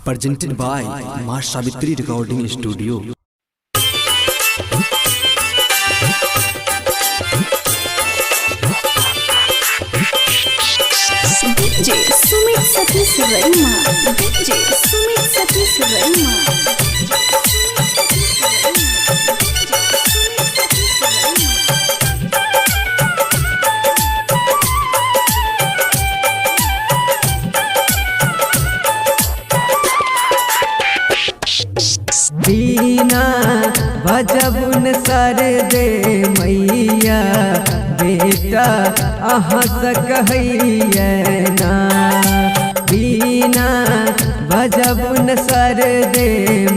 presented by Ma Savitri Recording Studio. DJ Sumit Satish Verma. DJ Sumit Satish Verma. बीना भजबुन सर दे मैया बेटा अहाँ से कहिए ना। बीना भजबुन सर दे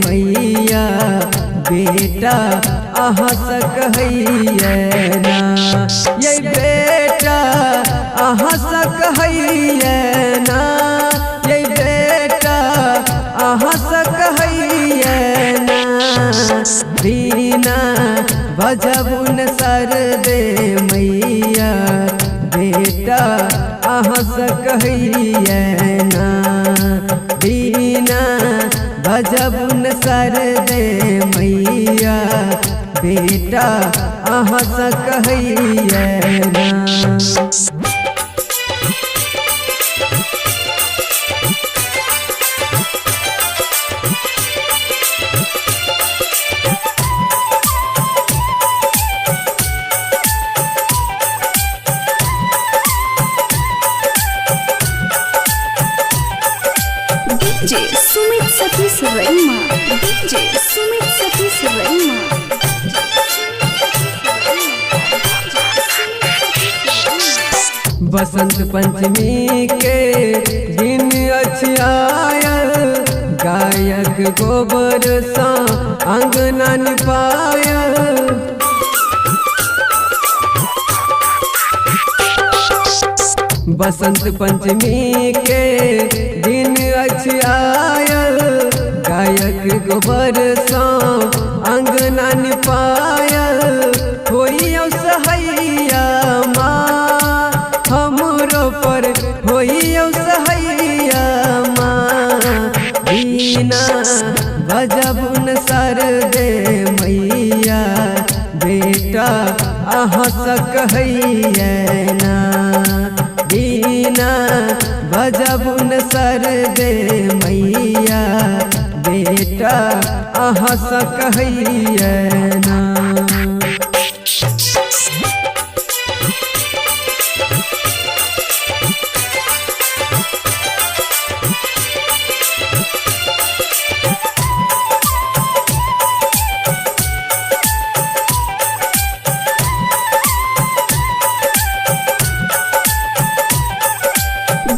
मैया बेटा अहाँ से कहिए ना। ये बेटा अहाँ से कहिए ना। ये बेटा अहाँ से कहिए ना। बीना भजबुन सर दे मैया बेटा अहाँ से कहिए ना। बीना भजबुन सर दे मैया बेटा अहाँ से कहिए ना। DJ Sumit Satish Verma. DJ Sumit Satish Verma. Basant Panchami के दिन आयल गायक गोबर सा अंगना निपायल। बसंत पंचमी के दिन आयल गायक गोबर सा अंगना निपायल। होई सहैया माँ हमरो पर होई सहैया माँ। बीना भजबुन सर दे मैया बेटा अहाँ से कहिए ना। बीना भजबुन सर दे मैया बेटा अहाँ से कहिए ना।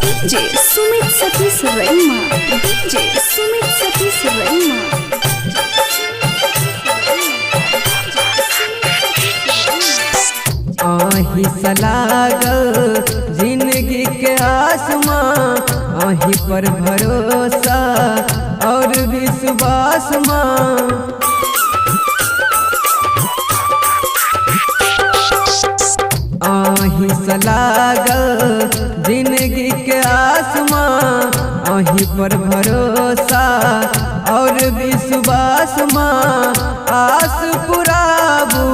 DJ Sumit Satish Verma. DJ Sumit Satish Verma. आही सलागल जिंदगी के आसमां आही पर भरोसा और विश्वास माँ। आही सलागल जिंदगी के आसमां आही पर भरोसा और विश्वास माँ। आस पुराबू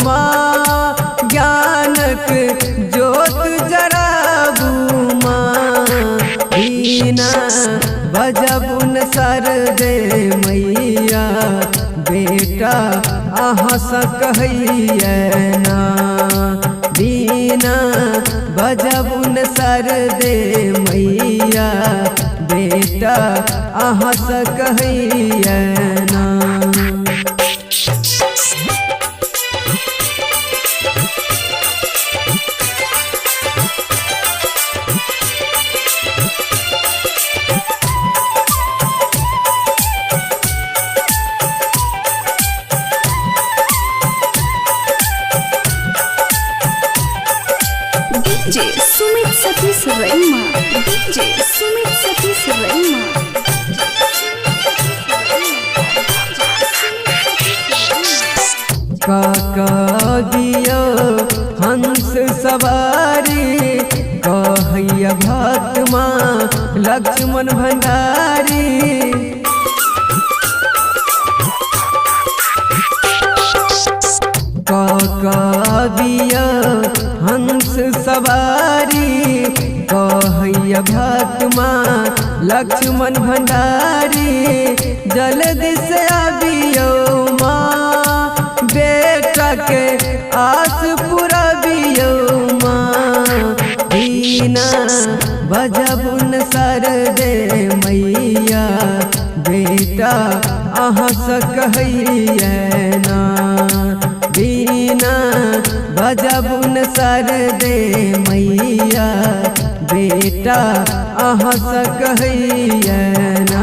माँ ज्ञानक ज्योत जराबू माँ। बीना भजबुन सर दे मैया बेटा अहाँ से कहिए ना। बीना भजबुन सर दे मैया बेटा अहाँ से कहिए ना। DJ Sumit Satish Verma. DJ Sumit Satish Verma. का दियो हंस सवारी कहैया भक्त माँ लक्ष्मण भंडारी। कविया हंस सवारी कहैया भक्त माँ लक्ष्मण भंडारी। जल्दी से आबियो माँ बेटा के आस पुराबियो माँ। बीना बजबुन सर दे मैया बेटा अहाँ से कहैया ना। बीना बजबुन सर दे मैया बेटा अहाँ से कहैया ना।